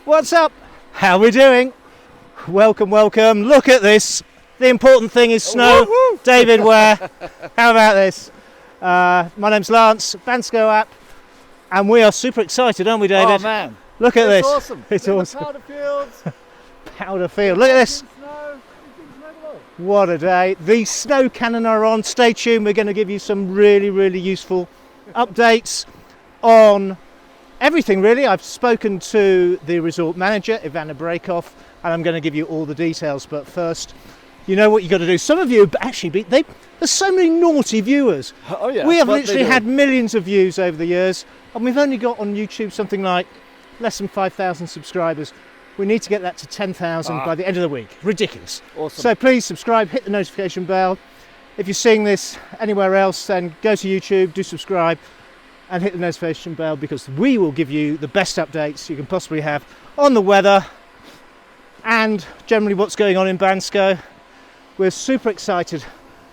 What's up? How we doing? Welcome. Look at this. The important thing is snow. Woo-hoo. David, where? How about this? My name's Lance, Bansko app, and we are super excited, aren't we, David? Oh man, Look at this. Awesome. It's awesome. Powder fields. Powder field. Look at this. Snow. It's incredible. What a day. The snow cannon are on. Stay tuned. We're going to give you some really useful updates on everything, really. I've spoken to the resort manager, Ivana Breakoff, and I'm going to give you all the details. But first, you know what you've got to do. Some of you actually, there's so many naughty viewers. Oh yeah. We have literally had millions of views over the years, and we've only got on YouTube something like less than 5,000 subscribers. We need to get that to 10,000 by the end of the week. Ridiculous. Awesome. So please subscribe, hit the notification bell. If you're seeing this anywhere else, then go to YouTube, do subscribe, and hit the notification bell, because we will give you the best updates you can possibly have on the weather and generally what's going on in Bansko. We're super excited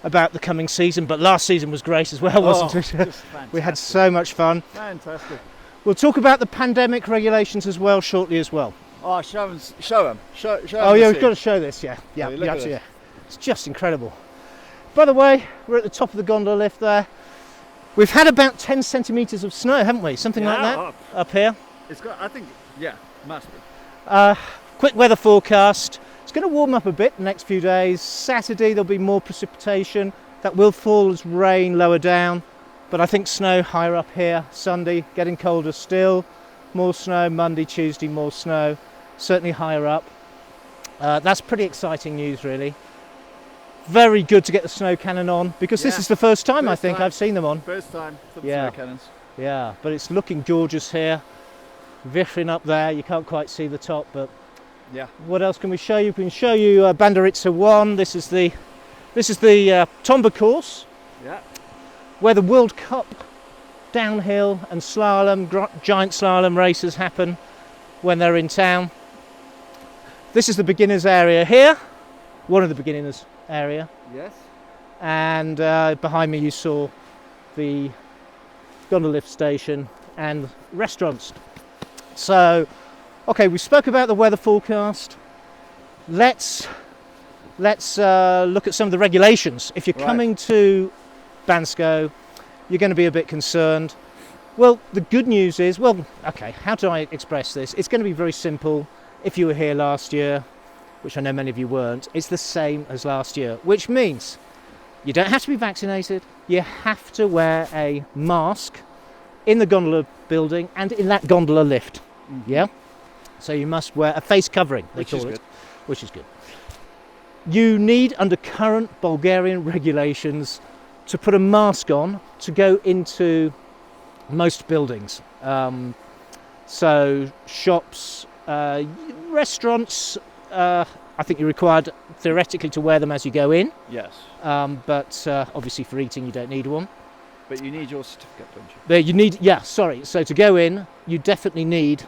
about the coming season, but last season was great as well, wasn't it? We had so much fun. Fantastic. We'll talk about the pandemic regulations as well shortly as well. Oh, show them. Oh yeah, we've got to show this. Yeah, look at this. It's just incredible. By the way, we're at the top of the gondola lift there. We've had about 10 centimetres of snow, haven't we? Something like that up here. It's got. I think. Yeah, must be. Quick weather forecast. It's going to warm up a bit the next few days. Saturday there'll be more precipitation. That will fall as rain lower down. But I think snow higher up here. Sunday getting colder still. More snow. Monday, Tuesday, more snow. Certainly higher up. That's pretty exciting news, really. Very good to get the snow cannon on, because this is the first time I've seen them on. First time for the Yeah. snow cannons. Yeah, but it's looking gorgeous here. Viffing up there. You can't quite see the top, but Yeah. what else can we show you? We can show you Banderitsa 1. This is the Tomba course, Yeah. where the World Cup downhill and slalom, giant slalom races happen when they're in town. This is the beginners area here, one of the beginners area, Yes. and behind me you saw the gondola lift station and restaurants. So, okay, we spoke about the weather forecast. Let's look at some of the regulations. If you're coming to Bansko, you're going to be a bit concerned. Well, the good news is, okay, how do I express this? It's going to be very simple. If you were here last year, which I know many of you weren't, it's the same as last year, which means you don't have to be vaccinated. You have to wear a mask in the gondola building and in that gondola lift. Mm-hmm. Yeah? So you must wear a face covering, they call it, which is good. You need, under current Bulgarian regulations, to put a mask on to go into most buildings. So shops, restaurants, I think you're required theoretically to wear them as you go in. Yes. But obviously for eating you don't need one. But you need your certificate, don't you? But you need, so to go in you definitely need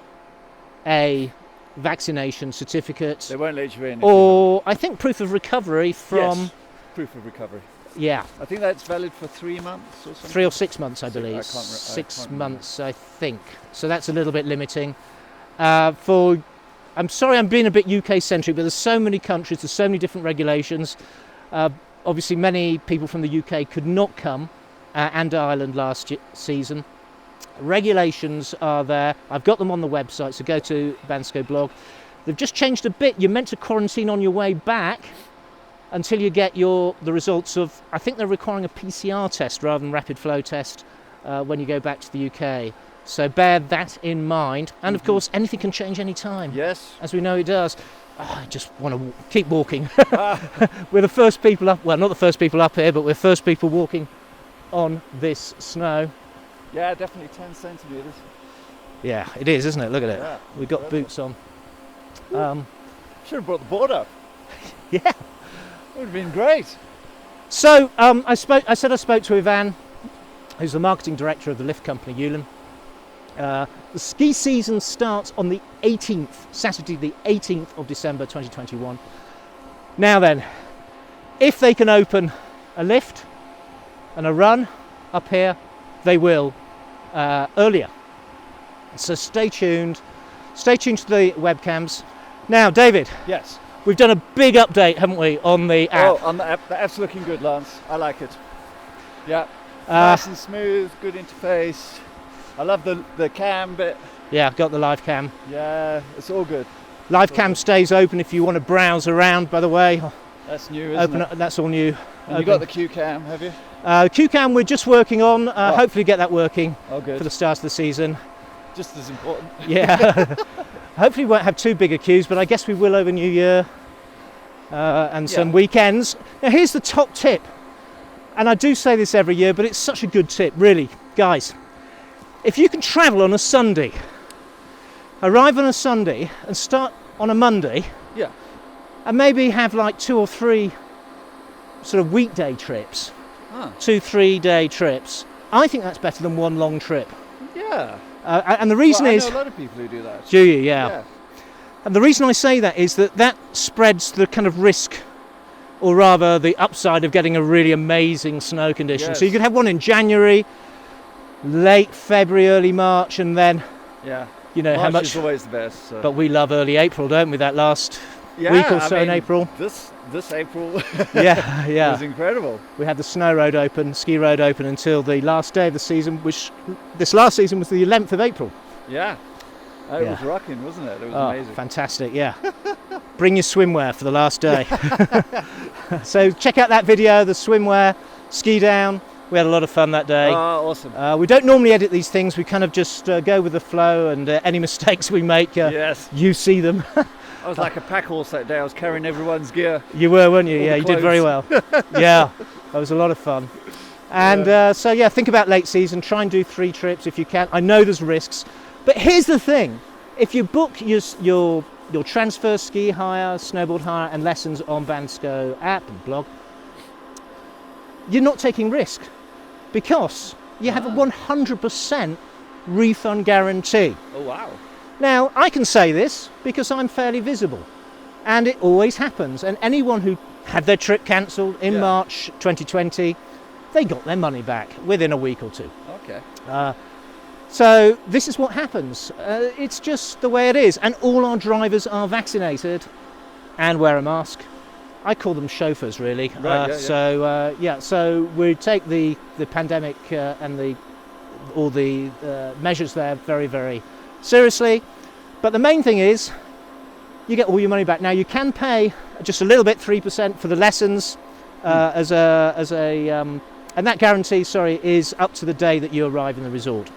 a vaccination certificate. They won't let you in. Or I think proof of recovery from... Yes, proof of recovery. Yeah. I think that's valid for 3 months or something. 3 or 6 months, I believe. 6 months, I think. So that's a little bit limiting. I'm sorry I'm being a bit UK-centric, but there's so many countries, there's so many different regulations. Obviously, many people from the UK could not come, and Ireland last season. Regulations are there. I've got them on the website, so go to Bansko blog. They've just changed a bit. You're meant to quarantine on your way back until you get the results of, I think they're requiring a PCR test rather than rapid flow test when you go back to the UK. So bear that in mind. And of course, anything can change any time. Yes. As we know it does. I just want to keep walking. We're the first people up, well, not the first people up here, but we're first people walking on this snow. Yeah, definitely 10 centimetres. Yeah, it is, isn't it? Look at it. Yeah, We've got boots on. Should have brought the board up. Yeah. It would have been great. So I said I spoke to Ivan, who's the marketing director of the lift company, Ulan. The ski season starts on the 18th, Saturday the 18th of December 2021. Now then, if they can open a lift and a run up here, they will earlier. So stay tuned. stay tuned to the webcams. Now, David, Yes. we've done a big update, haven't we, on the app? Oh, on the app. The app's looking good, Lance. I like it. Yeah. Nice and smooth, good interface. I love the cam bit. Yeah, I've got the live cam. Yeah, it's all good. Live cam stays open if you want to browse around, by the way. That's new, isn't it? That's all new. And you got the Q cam, have you? Q-cam we're just working on. Hopefully get that working Oh, good. for the start of the season. Just as important. Yeah. Hopefully we won't have too big a queues, but I guess we will over New Year and some weekends. Now here's the top tip, and I do say this every year, but it's such a good tip, really, guys. If you can travel on a Sunday, arrive on a Sunday and start on a Monday, Yeah. and maybe have like 2 or 3 sort of weekday trips, 2-3 day trips, I think that's better than one long trip. Yeah. And the reason I is, know a lot of people who do that. do you? Yeah. And the reason I say that is that spreads the kind of risk, or rather the upside of getting a really amazing snow condition. So you could have one in January, late February, early March, and then you know March how much. is always the best. So. But we love early April, don't we? That last week or so in April. This April Yeah. was incredible. We had the snow road open, ski road open until the last day of the season, which this last season was the 11th of April. Yeah. It was rocking, wasn't it? It was amazing. Fantastic, yeah. Bring your swimwear for the last day. So check out that video, the swimwear, ski down. We had a lot of fun that day. Oh, awesome. We don't normally edit these things. We kind of just go with the flow, and any mistakes we make, you see them. I was like a pack horse that day. I was carrying everyone's gear. You were, weren't you? All Yeah, the you did very well. Yeah, that was a lot of fun. And so think about late season. Try and do 3 trips if you can. I know there's risks, but here's the thing: if you book your transfer, ski hire, snowboard hire, and lessons on Bansko app and blog, you're not taking risk because you have a 100% refund guarantee. Oh wow! Now, I can say this because I'm fairly visible, and it always happens. And anyone who had their trip cancelled in March 2020, they got their money back within a week or 2. Okay. So this is what happens. It's just the way it is. And all our drivers are vaccinated and wear a mask. I call them chauffeurs, really. Right, So we take the pandemic and all the measures there very, very seriously, but the main thing is you get all your money back. Now you can pay just a little bit, 3% for the lessons, and that guarantee, is up to the day that you arrive in the resort.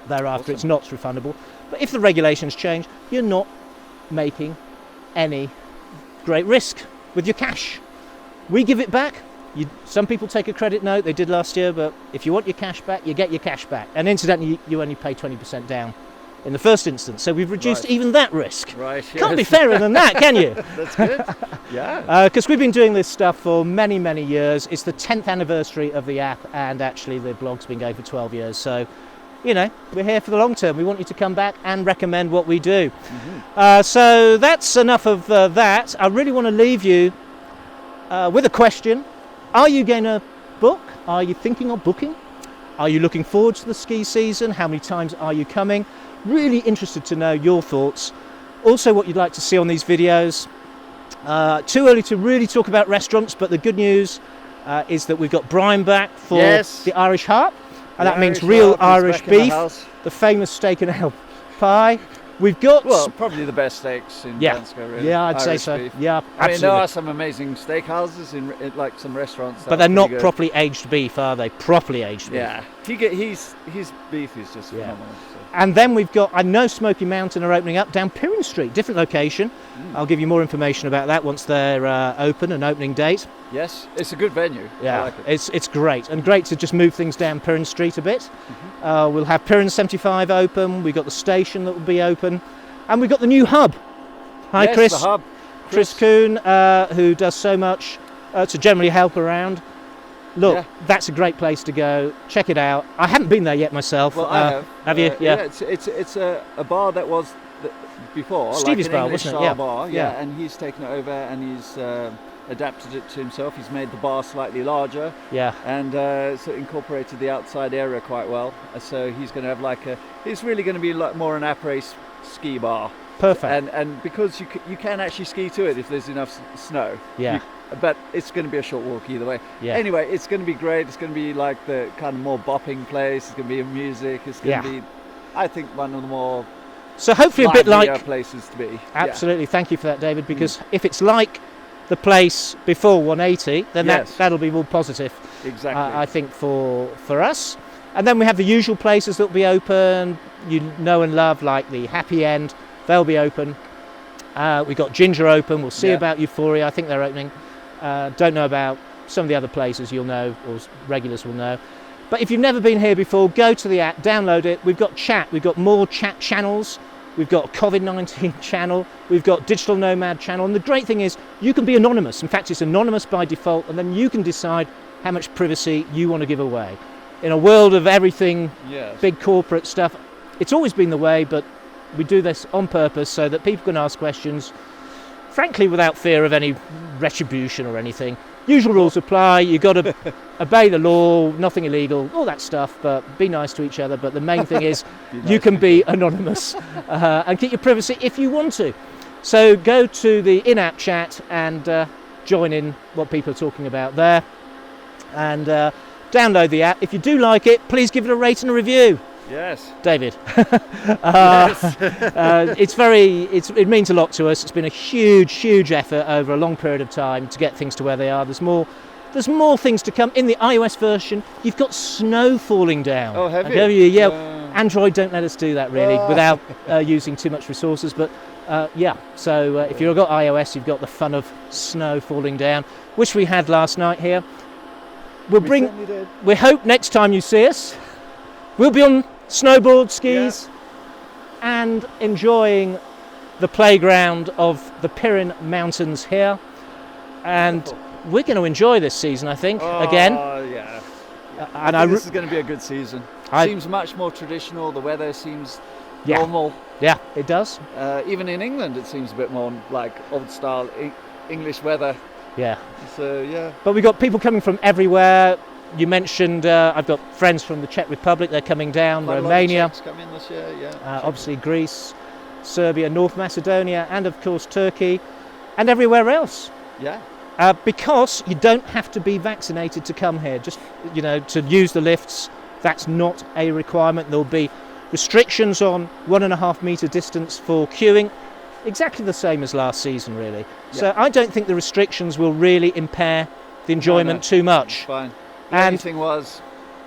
Thereafter, It's not refundable. But if the regulations change, you're not making any great risk with your cash. We give it back. Some people take a credit note, they did last year, but if you want your cash back, you get your cash back. And incidentally, you only pay 20% down in the first instance, so we've reduced even that risk. Right. Can't be fairer than that, can you? That's good. Yeah. Because we've been doing this stuff for many, many years. It's the 10th anniversary of the app, and actually the blog's been going for 12 years. So, we're here for the long term. We want you to come back and recommend what we do. So that's enough of that. I really want to leave you with a question. Are you going to book? Are you thinking of booking? Are you looking forward to the ski season? How many times are you coming? Really interested to know your thoughts. Also what you'd like to see on these videos. Too early to really talk about restaurants, but the good news is that we've got Brian back for the Irish Harp. And that means real Irish beef, the famous steak and ale pie. We've got... Well, probably the best steaks in Bansko, really. Yeah, I'd Irish say so. Beef. Yeah, absolutely. I mean, there are some amazing steakhouses in like some restaurants. But they're not properly aged beef, are they? Properly aged beef. Yeah. His beef is just phenomenal. So. And then we've got, I know Smoky Mountain are opening up down Pirin Street, different location. I'll give you more information about that once they're open, an opening date. Yes, it's a good venue. Yeah, I like it. It's great, and great to just move things down Pirin Street a bit. We'll have Pirin 75 open, we've got the station that will be open, and we've got the new hub. Hi, yes, Chris. The hub. Chris Kuhn, who does so much to generally help around. Look, that's a great place to go. Check it out. I haven't been there yet myself. Well, I have. Have you? Yeah. It's a bar that was before Stevie's like an bar, English wasn't it? Yeah. bar. Yeah, and he's taken it over and he's adapted it to himself. He's made the bar slightly larger. Yeah. And so incorporated the outside area quite well. So he's going to have it's really going to be like more an ski bar. Perfect. And because you can actually ski to it if there's enough snow. Yeah. But it's going to be a short walk either way. Yeah. Anyway, it's going to be great. It's going to be like the kind of more bopping place. It's going to be music. It's going to be, I think, one of the more so hopefully a bit like places to be. Absolutely. Thank you for that, David, because if it's like the place before 180, then that'll be more positive. Exactly. I think for us. And then we have the usual places that will be open, you know and love, like the Happy End. They'll be open. We've got Ginger open. We'll see about Euphoria. I think they're opening. Don't know about some of the other places, you'll know, or regulars will know. But if you've never been here before, go to the app, download it. We've got chat. We've got more chat channels. We've got a COVID-19 channel. We've got Digital Nomad channel. And the great thing is you can be anonymous. In fact, it's anonymous by default. And then you can decide how much privacy you want to give away. In a world of everything, big corporate stuff, it's always been the way, but we do this on purpose so that people can ask questions, frankly, without fear of any retribution or anything. Usual rules apply. You've got to obey the law, nothing illegal, all that stuff, but be nice to each other. But the main thing is you can be anonymous and keep your privacy if you want to. So go to the in-app chat and join in what people are talking about there. And download the app. If you do like it, please give it a rate and a review. Yes, David. Yes. It means a lot to us. It's been a huge effort over a long period of time to get things to where they are. There's more things to come. In the iOS version, you've got snow falling down. Oh, have you? you? Yeah. Android don't let us do that really without using too much resources. But so if you've got iOS, you've got the fun of snow falling down, which we had last night here. We hope next time you see us, we'll be on snowboard, skis, and enjoying the playground of the Pirin Mountains here. And we're going to enjoy this season, I think, again. Oh, yeah. And this is going to be a good season. Seems much more traditional. The weather seems normal. Yeah, it does. Even in England, it seems a bit more like old-style English weather. Yeah. So, yeah. But we've got people coming from everywhere. You mentioned I've got friends from the Czech Republic. They're coming down. Quite Romania. A lot of Czechs come in this year, obviously Greece, Serbia, North Macedonia, and of course Turkey, and everywhere else. Yeah. Because you don't have to be vaccinated to come here. Just to use the lifts, that's not a requirement. There'll be restrictions on 1.5 metre distance for queuing. Exactly the same as last season, really. Yeah. So I don't think the restrictions will really impair the enjoyment too much. Fine. The only thing was,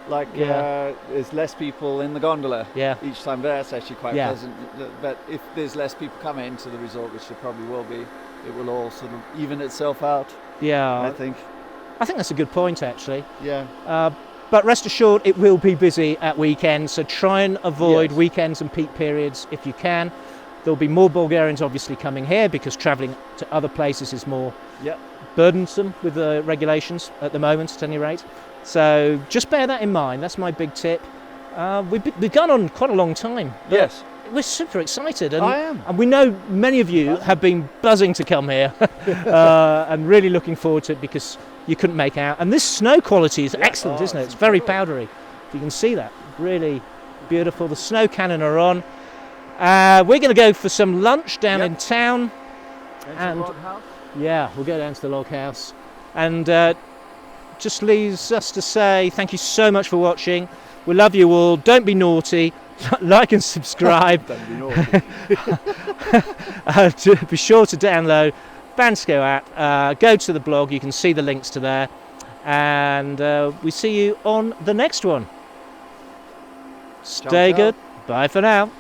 there's less people in the gondola each time. That's actually quite pleasant. But if there's less people coming into the resort, which there probably will be, it will all sort of even itself out. Yeah, I think that's a good point, actually. Yeah. But rest assured, it will be busy at weekends. So try and avoid weekends and peak periods if you can. There'll be more Bulgarians obviously coming here because travelling to other places is more burdensome with the regulations at the moment, at any rate. So just bear that in mind. That's my big tip. We've gone on quite a long time. Yes. We're super excited. And, I am. And we know many of you have been buzzing to come here and really looking forward to it because you couldn't make out. And this snow quality is excellent, isn't it? It's very powdery. You can see that. Really beautiful. The snow cannon are on. We're going to go for some lunch down in town. And log house? Yeah, we'll go down to the log house. And just leaves us to say thank you so much for watching. We love you all. Don't be naughty. Like and subscribe. Don't be naughty. Be sure to download Bansko app. Go to the blog. You can see the links to there. And we see you on the next one. Stay good. Bye for now.